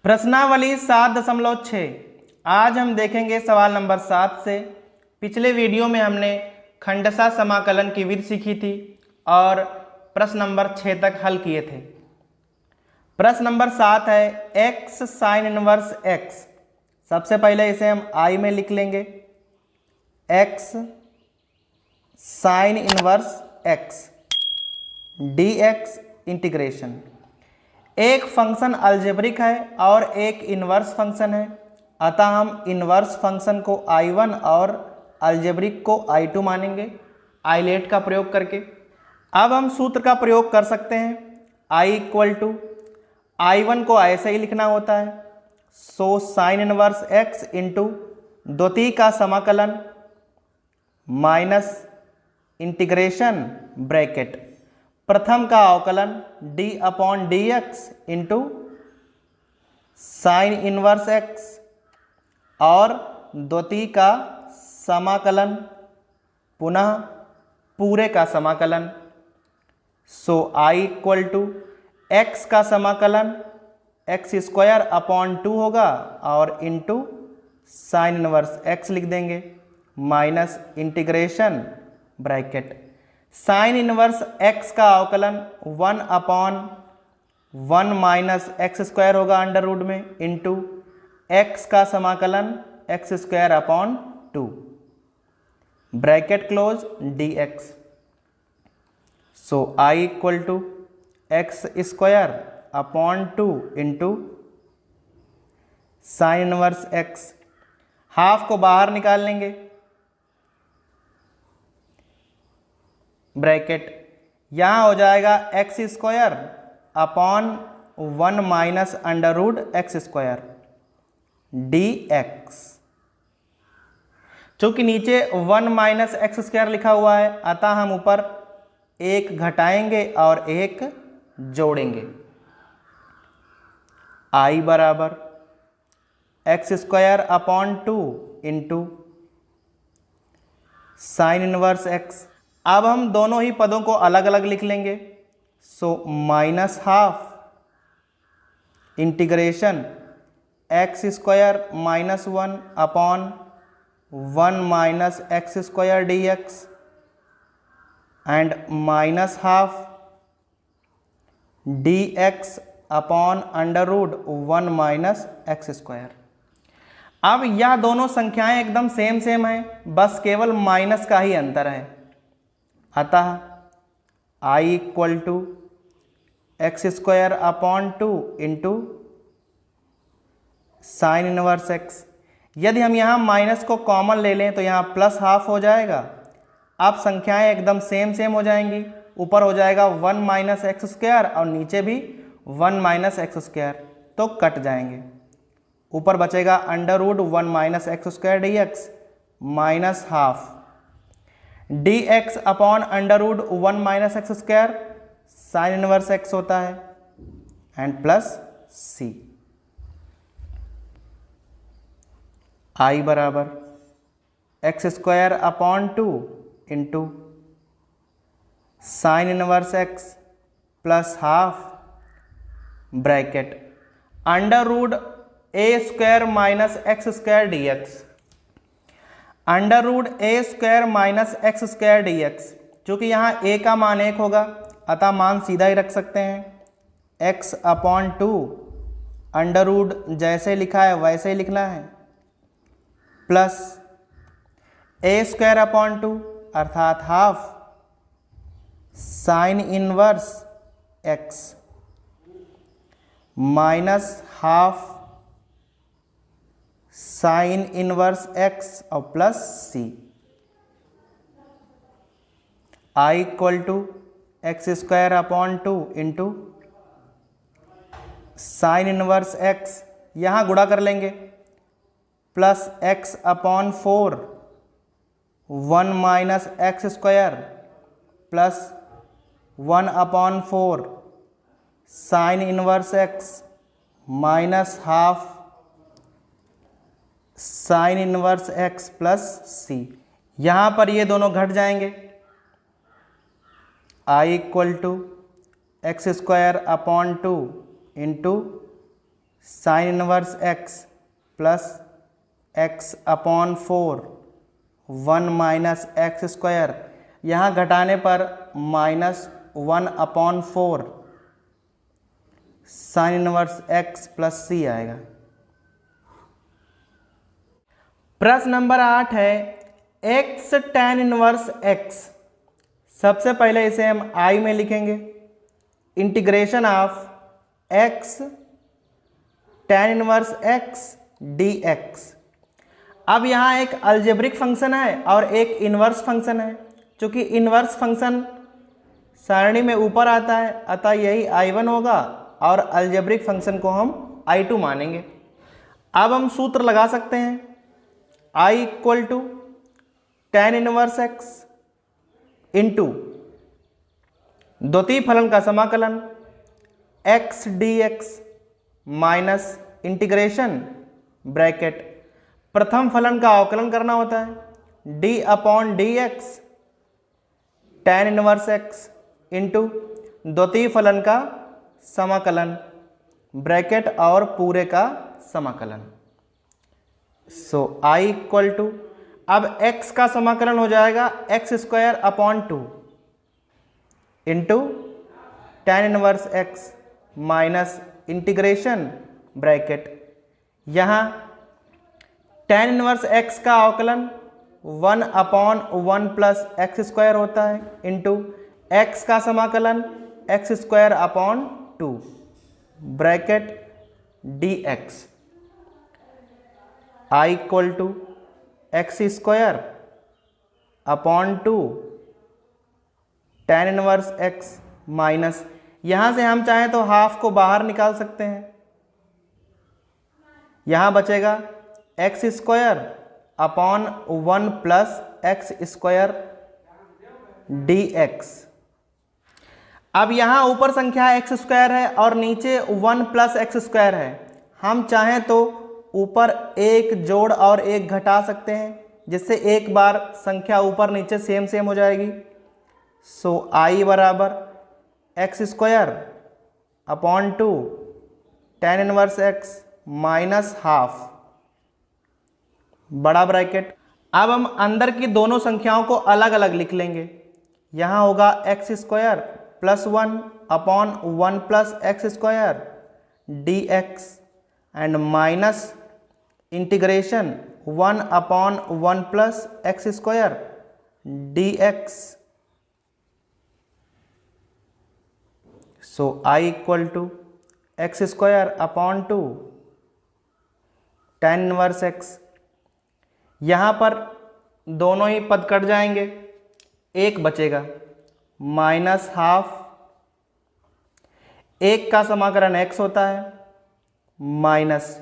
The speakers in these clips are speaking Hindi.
प्रश्नावली 7.6। आज हम देखेंगे सवाल नंबर 7 से। पिछले वीडियो में हमने खंडशः समाकलन की विधि सीखी थी और प्रश्न नंबर 6 तक हल किए थे। प्रश्न नंबर 7 है x साइन इनवर्स x। सबसे पहले इसे हम I में लिख लेंगे, x sign inverse x dx integration. एक फंक्शन अलजेब्रिक है और एक इन्वर्स फंक्शन है, अतः हम इन्वर्स फंक्शन को I1 और अलजेब्रिक को I2 मानेंगे आइलेट का प्रयोग करके। अब हम सूत्र का प्रयोग कर सकते हैं, I इक्वल टू I1 को ऐसे ही लिखना होता है, so sine inverse x into द्वितीय का समाकलन माइनस इंटीग्रेशन ब्रैकेट प्रथम का अवकलन d upon d x into sine inverse x और द्वितीय का समाकलन पुनः पूरे का समाकलन। So I equal to x का समाकलन x स्क्वायर अपॉन 2 होगा और इंटू साइन इनवर्स x लिख देंगे minus integration bracket sine inverse x का अवकलन 1 अपॉन 1 माइनस एक्स स्क्वायर होगा अंडर रूट में इंटू x का समाकलन x स्क्वायर upon 2 bracket close dx। So I equal to x square upon 2 into sine inverse x। Half को बाहर निकाल लेंगे, ब्रैकेट यहाँ हो जाएगा x square upon 1 minus under root x square dx। चूंकि नीचे 1 माइनस एक्स स्क्वायर लिखा हुआ है, अतः हम ऊपर एक घटाएंगे और एक जोड़ेंगे। I बराबर x square upon 2 into sine inverse x। अब हम दोनों ही पदों को अलग अलग लिख लेंगे, so minus half integration x square minus 1 upon 1 minus x square d x and minus half d x upon under root 1 minus x square. अब यह दोनों संख्याएं एकदम सेम हैं, बस केवल माइनस का ही अंतर है, अतः I equal to x square upon 2 into sine inverse x। यदि हम यहाँ माइनस को कॉमन ले लें तो यहाँ प्लस हाफ हो जाएगा। अब संख्याएं एकदम सेम हो जाएंगी, ऊपर हो जाएगा 1 माइनस एक्स स्क्वायर और नीचे भी 1 माइनस एक्स स्क्वायर, तो कट जाएंगे। ऊपर बचेगा under root 1 minus x square d x minus half dx upon under root 1 minus x square sine inverse x होता है एंड प्लस c। I बराबर x square upon 2 into sine inverse x plus half bracket under root a square minus x square d x. Under root a square minus x square d x. चूँकि यहाँ a का मान 1 होगा, अतः मान सीधा ही रख सकते हैं, x अपॉन 2 अंडर रूट जैसे लिखा है वैसे ही लिखना है प्लस ए स्क्वायर अपॉन 2 अर्थात half sine inverse x minus half sine inverse x और plus c। I equal to x square upon 2 into sine inverse x, यहाँ गुणा कर लेंगे, plus x upon 4 1 minus x square plus 1 upon 4 sine inverse x minus half sine inverse x plus c। यहाँ पर ये दोनों घट जाएंगे। I equal to x square upon 2 into sine inverse x plus x upon 4 1 minus x square, यहाँ घटाने पर -1/4 साइन इनवर्स एक्स प्लस सी आएगा। प्रश्न नंबर 8 है एक्स tan इनवर्स एक्स। सबसे पहले इसे हम आई में लिखेंगे, integration of x tan inverse x dx। अब यहाँ एक अलजेब्रिक फंक्शन है और एक इन्वर्स फंक्शन है। चूंकि इन्वर्स फंक्शन सारणी में ऊपर आता है अतः यही I1 होगा और अलजेब्रिक फंक्शन को हम I2 मानेंगे। अब हम सूत्र लगा सकते हैं, I equal to tan inverse x into द्वितीय फलन का समाकलन x dx minus integration bracket प्रथम फलन का अवकलन करना होता है d upon d x tan inverse x into द्वितीय फलन का समाकलन ब्रैकेट और पूरे का समाकलन। सो I इक्वल टू, अब x का समाकलन हो जाएगा x square upon 2 into tan inverse x minus integration bracket, यहाँ tan इनवर्स x का अवकलन 1/1 प्लस एक्स स्क्वायर होता है इंटू x का समाकलन x square upon 2 bracket dx। I equal to x square upon 2 tan inverse x minus, यहाँ से हम चाहें तो हाफ को बाहर निकाल सकते हैं, यहाँ बचेगा x square upon 1 plus x square dx। अब यहाँ ऊपर संख्या एक्स स्क्वायर है और नीचे 1 प्लस एक्स स्क्वायर है। हम चाहें तो ऊपर एक जोड़ और एक घटा सकते हैं, जिससे एक बार संख्या ऊपर नीचे सेम सेम हो जाएगी। सो I बराबर x square upon 2 tan inverse x minus half बड़ा ब्रैकेट। अब हम अंदर की दोनों संख्याओं को अलग अलग लिख लेंगे, यहाँ होगा x square plus 1 upon 1 plus x square dx and minus integration 1 upon 1 plus x square dx। So I equal to x square upon 2 tan inverse x, यहाँ पर दोनों ही पद कट जाएंगे, एक बचेगा माइनस हाफ, एक का समाकलन x होता है minus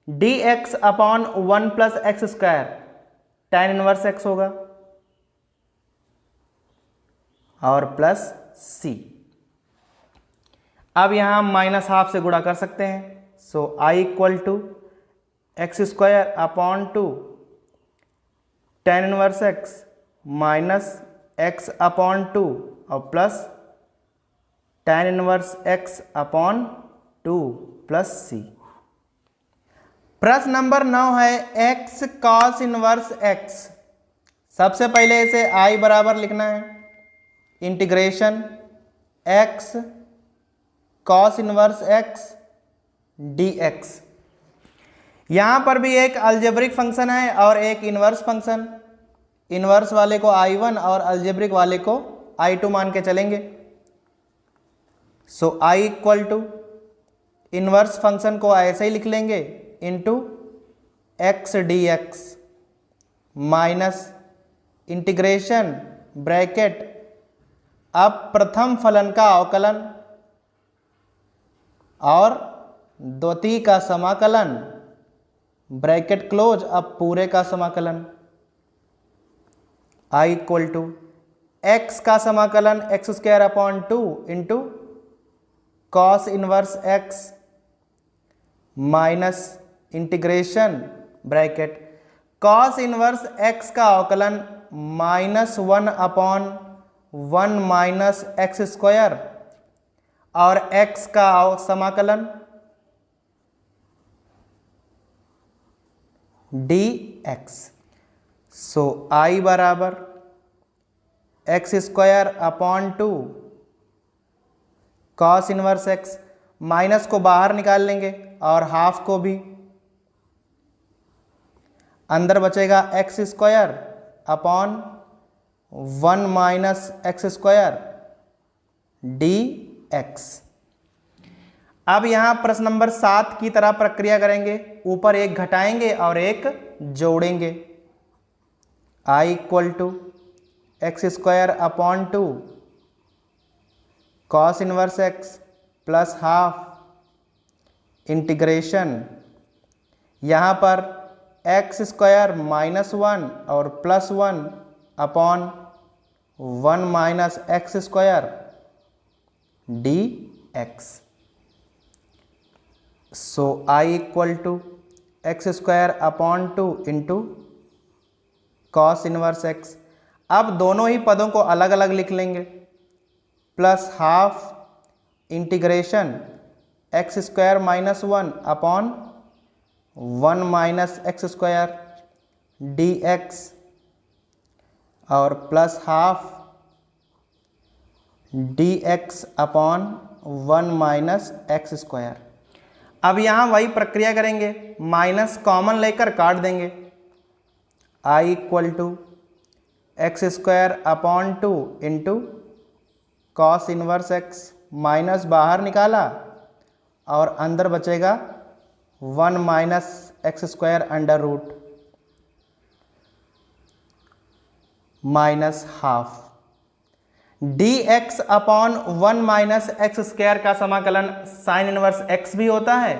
dx upon 1 plus x square tan inverse x होगा और प्लस c। अब यहां माइनस हाफ से गुणा कर सकते हैं। So I equal to x square upon 2 tan inverse x minus x upon 2 और plus tan inverse x upon 2 plus c। प्रश्न नंबर 9 है x cos इनवर्स x। सबसे पहले इसे I बराबर लिखना है integration x cos inverse x dx। यहाँ पर भी एक अलजेब्रिक फंक्शन है और एक इन्वर्स फंक्शन। इन्वर्स वाले को I1 और अलजेब्रिक वाले को I2 मान के चलेंगे। So I equal to inverse function को ऐसे ही लिख लेंगे into x d x minus integration bracket अब प्रथम फलन का अवकलन और द्वितीय का समाकलन ब्रैकेट क्लोज अब पूरे का समाकलन। I इक्वल टू एक्स का समाकलन x square upon 2 into cos inverse x minus integration bracket cos inverse x का अवकलन -1 अपॉन 1 माइनस एक्स स्क्वायर और x का समाकलन डी एक्स। सो आई बराबर x square upon 2 cos inverse x, minus को बाहर निकाल लेंगे और हाफ को भी, अंदर बचेगा x square upon 1 minus x square d x. अब यहां प्रश्न नंबर 7 की तरह प्रक्रिया करेंगे, ऊपर एक घटाएंगे और एक जोड़ेंगे। I equal to x square upon 2 cos inverse x plus half integration, यहाँ पर एक्स स्क्वायर -1 और +1 upon 1 minus x square d x. So I equal to x square upon 2 into cos inverse x. अब दोनों ही पदों को अलग अलग लिख लेंगे, plus half integration x square -1 upon 1 minus x square d x और plus half d x upon 1 minus x square. अब यहाँ वही प्रक्रिया करेंगे, माइनस कॉमन लेकर काट देंगे। I equal to x square upon 2 into cos inverse x, minus बाहर निकाला और अंदर बचेगा 1 minus x square under root minus half d x upon 1 minus x square का समाकलन साइन इनवर्स एक्स भी होता है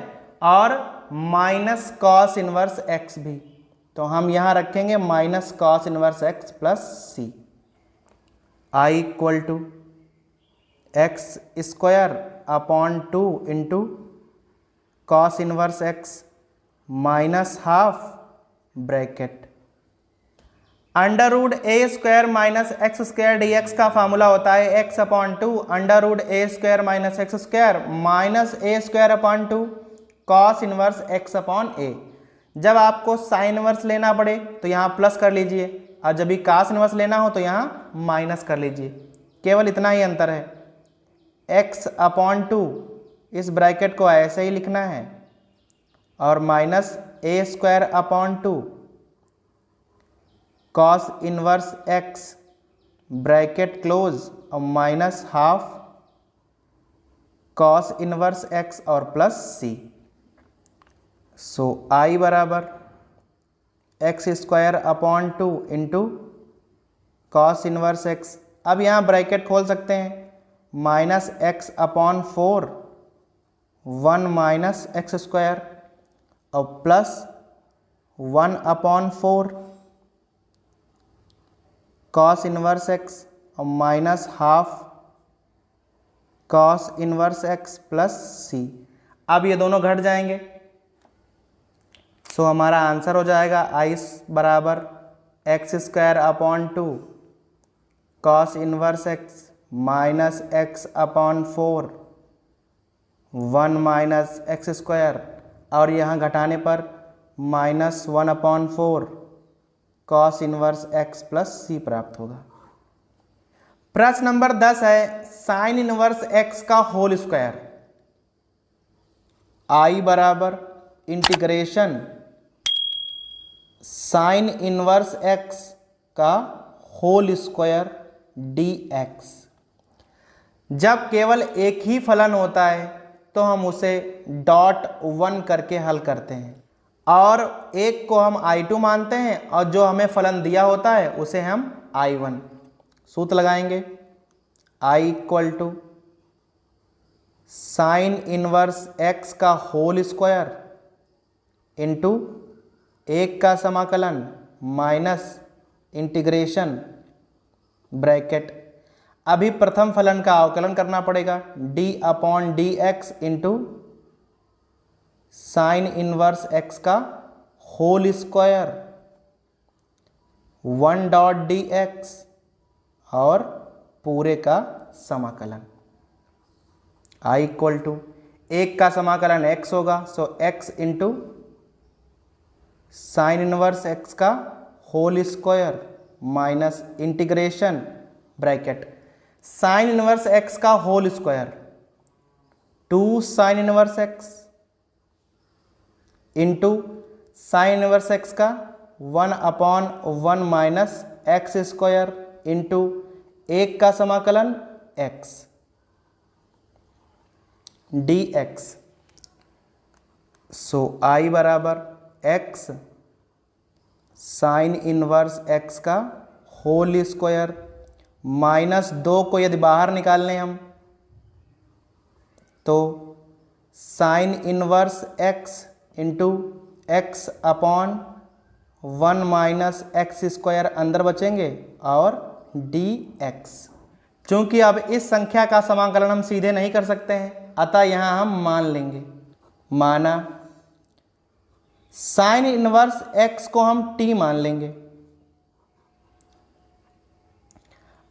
और माइनस कॉस इनवर्स एक्स भी, तो हम यहां रखेंगे minus cos inverse x plus C. I equal to x square upon 2 into cos inverse x minus half bracket under root a square minus x square d x का फार्मूला होता है x upon 2 under root a square minus x square minus a square upon 2 cos inverse x upon a. जब आपको साइन इनवर्स लेना पड़े तो यहाँ प्लस कर लीजिए और जब भी कॉस इनवर्स लेना हो तो यहाँ माइनस कर लीजिए, केवल इतना ही अंतर है। एक्स अपॉन 2 इस ब्रैकेट को ऐसे ही लिखना है और minus a square upon 2 cos inverse x bracket close और minus half cos inverse x और प्लस सी। सो आई बराबर x square upon 2 into cos inverse x. अब यहाँ ब्रैकेट खोल सकते हैं, minus x upon 4 1 minus x square और plus 1 upon 4 cos inverse x और minus half cos inverse x plus C. अब ये दोनों घट जाएंगे, सो हमारा आंसर हो जाएगा आई बराबर x square upon 2 cos inverse x minus x upon 4 1 minus x square और यहाँ घटाने पर minus 1 upon 4 cos inverse x plus C प्राप्त होगा। प्रश्न नंबर 10 है साइन इनवर्स एक्स का होल स्क्वायर। आई बराबर इंटीग्रेशन साइन इनवर्स एक्स का होल स्क्वायर डी एक्स। जब केवल एक ही फलन होता है तो हम उसे डॉट 1 करके हल करते हैं और एक को हम I2 मानते हैं और जो हमें फलन दिया होता है उसे हम I1। सूत्र लगाएंगे, I equal to sine inverse x का होल स्क्वायर इंटू एक का समाकलन माइनस इंटीग्रेशन ब्रैकेट। अभी प्रथम फलन का अवकलन करना पड़ेगा d upon d x into sine inverse x का whole square 1 dot d x और पूरे का समाकलन। आई इक्वल टू एक का समाकलन x होगा, so x into sine inverse x का whole square minus integration bracket sine inverse x का whole square 2 sine inverse x into sine inverse x का 1/1 माइनस एक्स स्क्वायर इंटू 1 का समाकलन x dx। सो I बराबर x साइन इनवर्स x का होल स्क्वायर माइनस 2 को यदि बाहर निकालने हम तो sign inverse x into x upon 1 minus x square अंदर बचेंगे और dx। चूंकि अब इस संख्या का समाकलन हम सीधे नहीं कर सकते हैं अतः यहां हम मान लेंगे। माना साइन इनवर्स x को हम t मान लेंगे,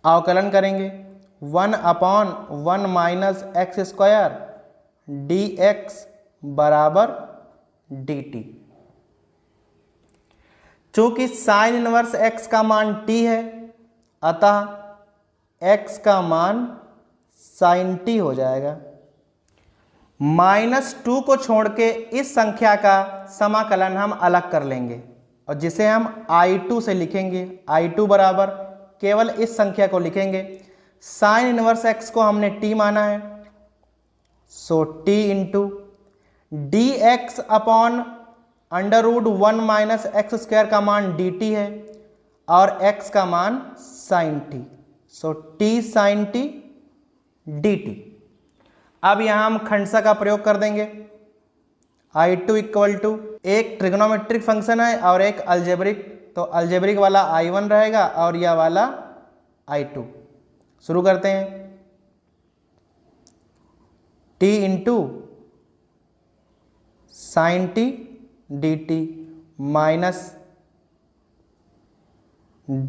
अवकलन करेंगे 1/1 माइनस एक्स स्क्वायर dx बराबर dt। चूंकि साइन इनवर्स x का मान t है अतः x का मान साइन t हो जाएगा। -2 को छोड़ के इस संख्या का समाकलन हम अलग कर लेंगे और जिसे हम I2 से लिखेंगे। I2 बराबर केवल इस संख्या को लिखेंगे, साइन इनवर्स x को हमने t माना है, सो t into dx upon √1 minus x square का मान dt है और x का मान साइन t, सो t साइन t dt। अब यहां हम खंडसा का प्रयोग कर देंगे। I2 इक्वल टू एक ट्रिग्नोमेट्रिक फंक्शन है और एक अलजेब्रिक, तो अलजेब्रिक वाला I1 रहेगा और यह वाला I2। शुरू करते हैं। t into sine t dt minus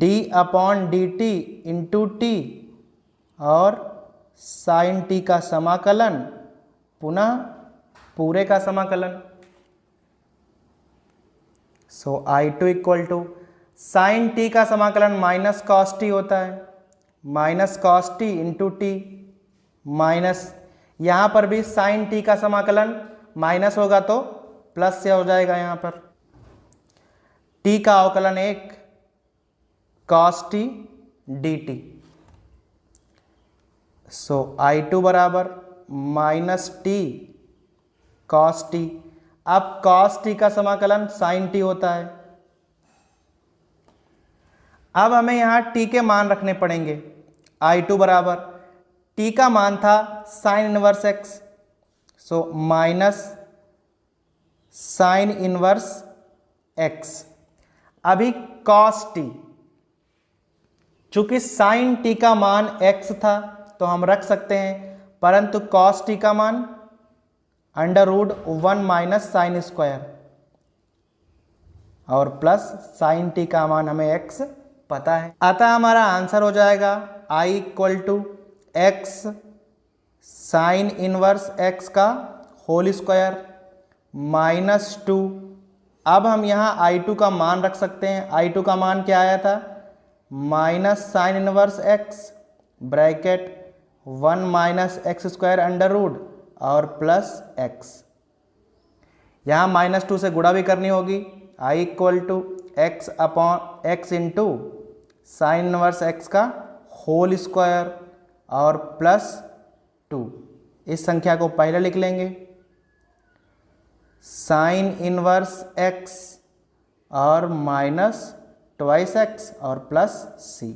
d upon dt into t और साइन t का समाकलन पुनः पूरे का समाकलन। So I2 equal to sine t का समाकलन माइनस कॉस t होता है, minus cos t into t minus यहाँ पर भी साइन t का समाकलन माइनस होगा तो प्लस से हो जाएगा। यहाँ पर t का अवकलन 1 कॉस t dt। सो I2 बराबर माइनस टी कॉस टी। अब कॉस टी का समाकलन साइन टी होता है। अब हमें यहां t के मान रखने पड़ेंगे। I2 बराबर t का मान था sign inverse x, so minus sine inverse x। अभी कॉस टी, चूंकि साइन टी का मान x था तो हम रख सकते हैं, परंतु कॉस टी का मान √1 माइनस साइन स्क्वायर और प्लस साइन टी का मान हमें x पता है, अतः हमारा आंसर हो जाएगा I equal to x sine inverse x का होल स्क्वायर -2। अब हम यहाँ I2 का मान रख सकते हैं। I2 का मान क्या आया था, minus sine inverse x bracket 1 minus x square under root और प्लस x। यहाँ -2 से गुणा भी करनी होगी। I equal to x upon x into sine inverse x का होल स्क्वायर और प्लस 2। इस संख्या को पहले लिख लेंगे, साइन इनवर्स x और माइनस ट्वाइस x और प्लस c।